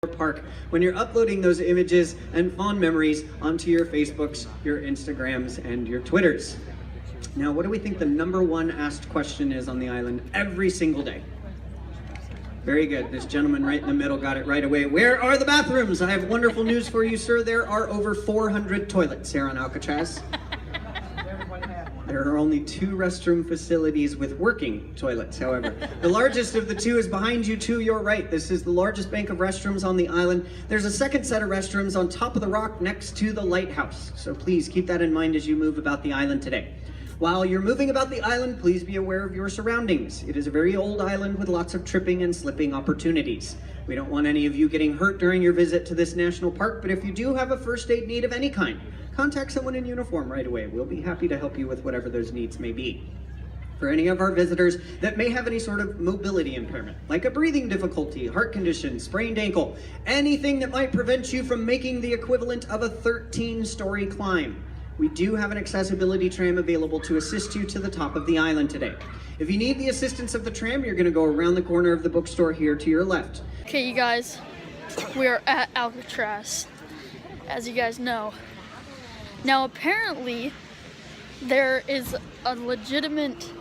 park when you're uploading those images and fond memories onto your Facebooks, your Instagrams, and your Twitters. Now, what do we think the #1 asked question is on the island every single day? Very good. This gentleman right in the middle got it right away. Where are the bathrooms? I have wonderful news for you, sir. There are over 400 toilets here on Alcatraz. There are only 2 restroom facilities with working toilets, however. The largest of the 2 is behind you to your right. This is the largest bank of restrooms on the island. There's a second set of restrooms on top of the rock next to the lighthouse. So please keep that in mind as you move about the island today. While you're moving about the island, please be aware of your surroundings. It is a very old island with lots of tripping and slipping opportunities. We don't want any of you getting hurt during your visit to this national park, but if you do have a first aid need of any kind, contact someone in uniform right away. We'll be happy to help you with whatever those needs may be. For any of our visitors that may have any sort of mobility impairment, like a breathing difficulty, heart condition, sprained ankle, anything that might prevent you from making the equivalent of a 13-story climb, we do have an accessibility tram available to assist you to the top of the island today. If you need the assistance of the tram, you're going to go around the corner of the bookstore here to your left. Okay, you guys, we are at Alcatraz, as you guys know. Now, apparently, there is a legitimate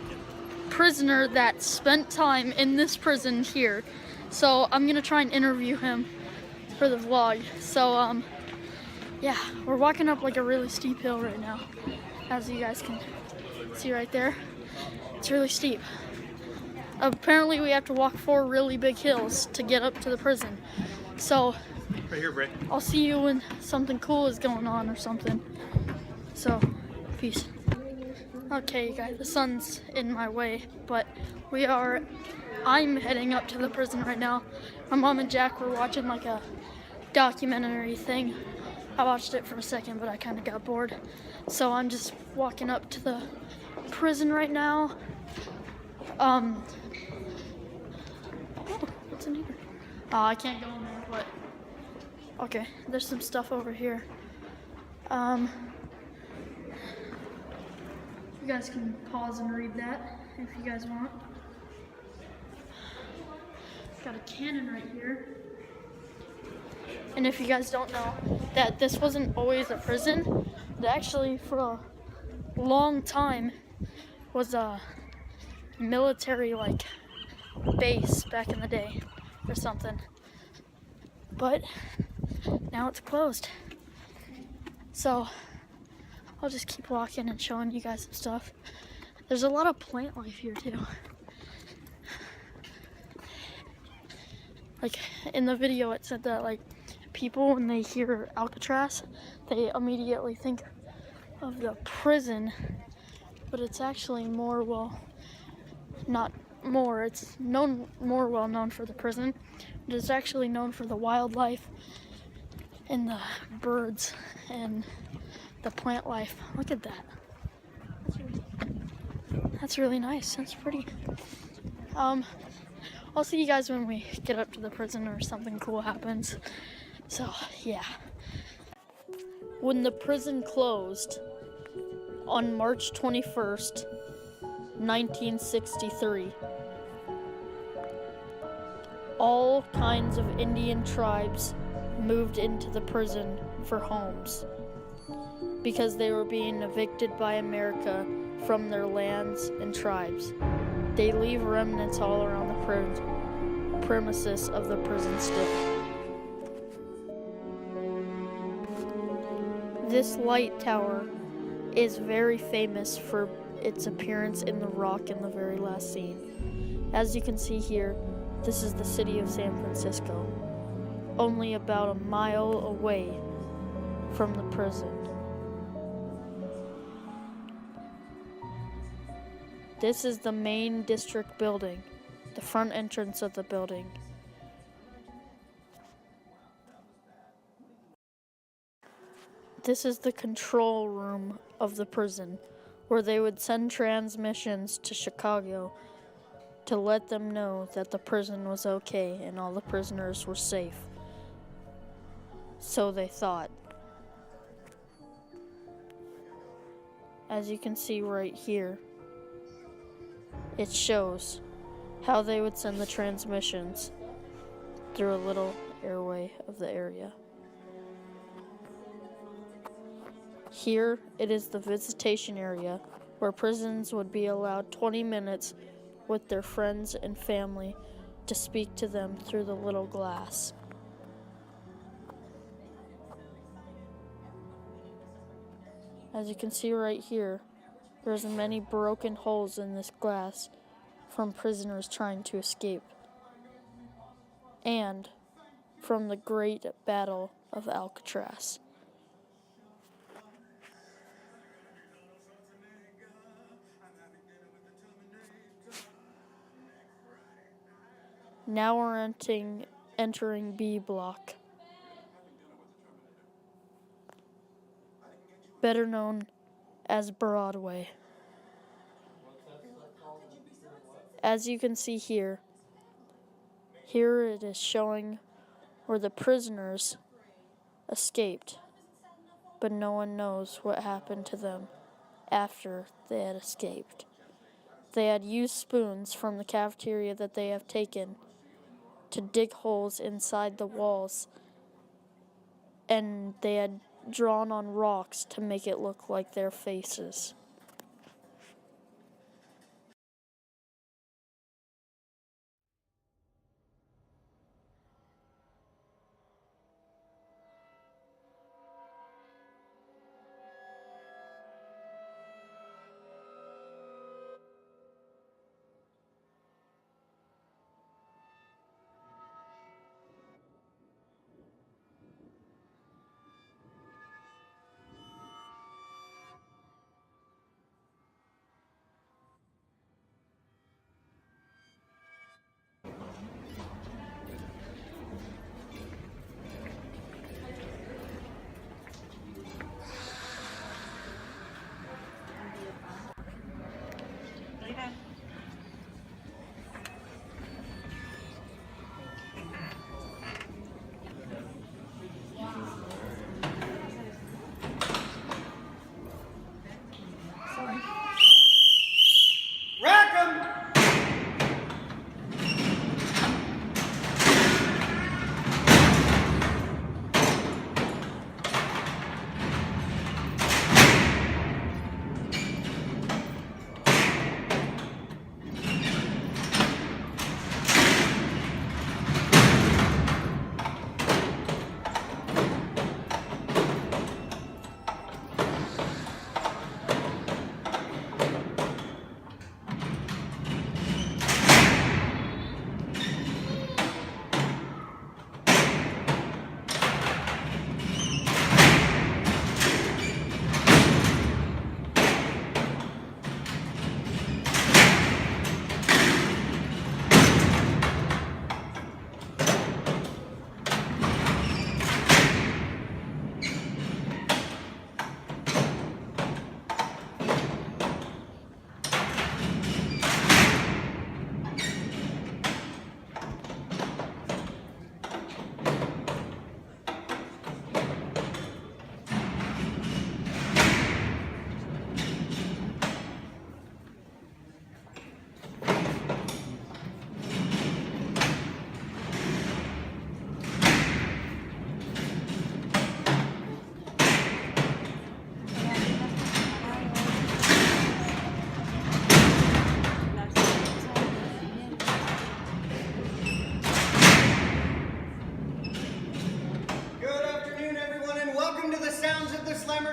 prisoner that spent time in this prison here. So I'm gonna try and interview him for the vlog. So, yeah, we're walking up like a really steep hill right now, as you guys can see right there. It's really steep. Apparently, we have to walk 4 really big hills to get up to the prison. So, right here, Bray. I'll see you when something cool is going on or something. So, peace. Okay, you guys, the sun's in my way, but I'm heading up to the prison right now. My mom and Jack were watching like a documentary thing. I watched it for a second, but I kind of got bored. So I'm just walking up to the prison right now. Oh, what's in here? Oh, I can't go in there, but okay, there's some stuff over here. You guys can pause and read that if you guys want. Got a cannon right here. And if you guys don't know, that this wasn't always a prison. It actually, for a long time, was a military, like, base back in the day or something. But now it's closed. So I'll just keep walking and showing you guys some stuff. There's a lot of plant life here too. Like in the video it said that like people when they hear Alcatraz, they immediately think of the prison, but it's actually more, well, not more, it's more well known for the prison, but it's actually known for the wildlife and the birds and the plant life. Look at that. That's really nice. That's pretty. I'll see you guys when we get up to the prison or something cool happens. So, yeah. When the prison closed on March 21st, 1963, all kinds of Indian tribes moved into the prison for homes because they were being evicted by America from their lands and tribes. They leave remnants all around the premises of the prison still. This light tower is very famous for its appearance in the rock in the very last scene. As you can see here, this is the city of San Francisco, only about a mile away from the prison. This is the main district building, the front entrance of the building. This is the control room of the prison, where they would send transmissions to Chicago to let them know that the prison was okay and all the prisoners were safe. So they thought. As you can see right here, it shows how they would send the transmissions through a little airway of the area. Here, it is the visitation area, where prisoners would be allowed 20 minutes with their friends and family to speak to them through the little glass. As you can see right here, there's many broken holes in this glass from prisoners trying to escape, and from the Great Battle of Alcatraz. Now we're entering B block, better known as Broadway. As you can see here it is showing where the prisoners escaped, but no one knows what happened to them after they had escaped. They had used spoons from the cafeteria that they have taken to dig holes inside the walls, and they had drawn on rocks to make it look like their faces.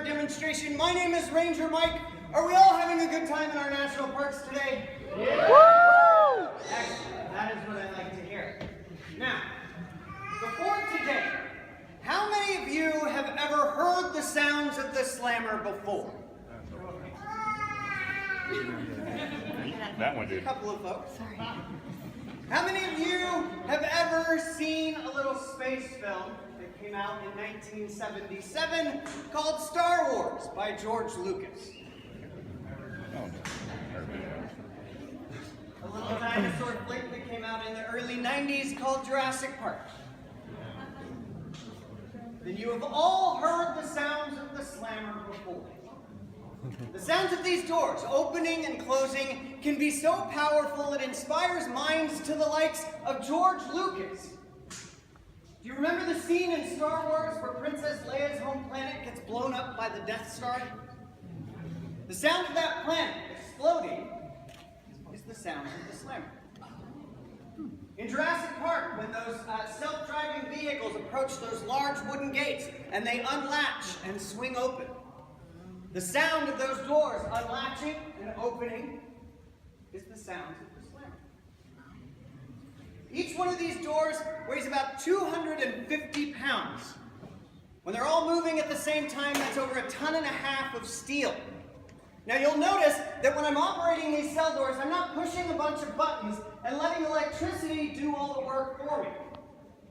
Demonstration. My name is Ranger Mike. Are we all having a good time in our national parks today? Yeah. Woo! Excellent. That is what I like to hear. Now, before today, how many of you have ever heard the sounds of the slammer before? That one did. A couple of folks. Sorry. How many of you have ever seen a little space film that came out in 1977 called Star Wars by George Lucas? A little dinosaur flick that came out in the early 90s called Jurassic Park. Then you have all heard the sounds of the slammer before. The sounds of these doors, opening and closing, can be so powerful it inspires minds to the likes of George Lucas. Do you remember the scene in Star Wars where Princess Leia's home planet gets blown up by the Death Star? The sound of that planet exploding is the sound of the slammer. In Jurassic Park, when those self-driving vehicles approach those large wooden gates and they unlatch and swing open, the sound of those doors unlatching and opening is the sound of the slammer. Each one of these doors weighs about 250 pounds. When they're all moving at the same time, that's over 1.5 tons of steel. Now you'll notice that when I'm operating these cell doors, I'm not pushing a bunch of buttons and letting electricity do all the work for me.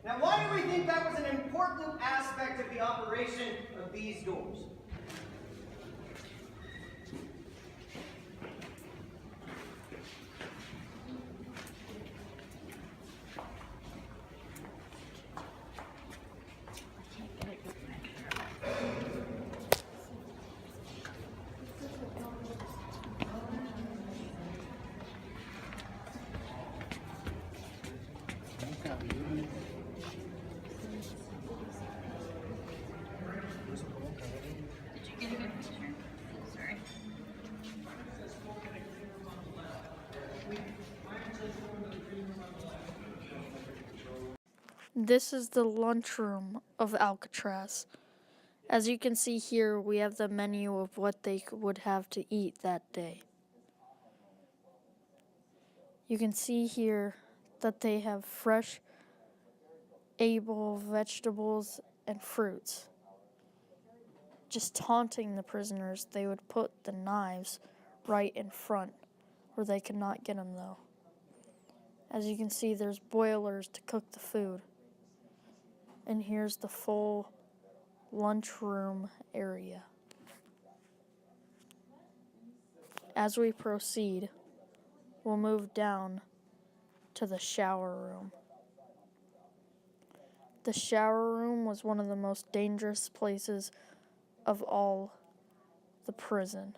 Now why do we think that was an important aspect of the operation of these doors? This is the lunchroom of Alcatraz. As you can see here, we have the menu of what they would have to eat that day. You can see here that they have fresh, able vegetables and fruits. Just taunting the prisoners, they would put the knives right in front where they could not get them though. As you can see, there's boilers to cook the food. And here's the full lunchroom area. As we proceed, we'll move down to the shower room. The shower room was one of the most dangerous places of all the prison.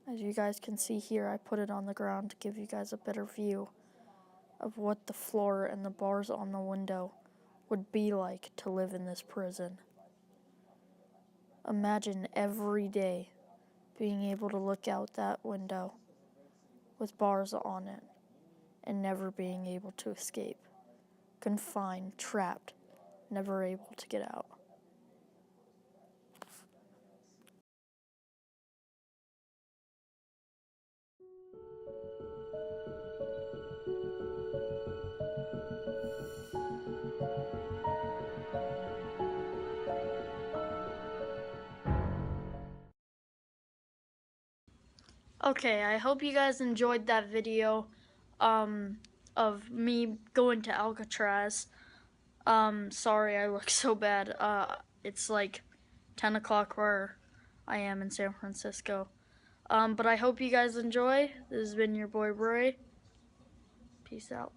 As you guys can see here, I put it on the ground to give you guys a better view of what the floor and the bars on the window would be like to live in this prison. Imagine every day being able to look out that window with bars on it and never being able to escape. Confined, trapped, never able to get out. Okay, I hope you guys enjoyed that video of me going to Alcatraz. Sorry I look so bad. It's like 10 o'clock where I am in San Francisco. But I hope you guys enjoy. This has been your boy Bray. Peace out.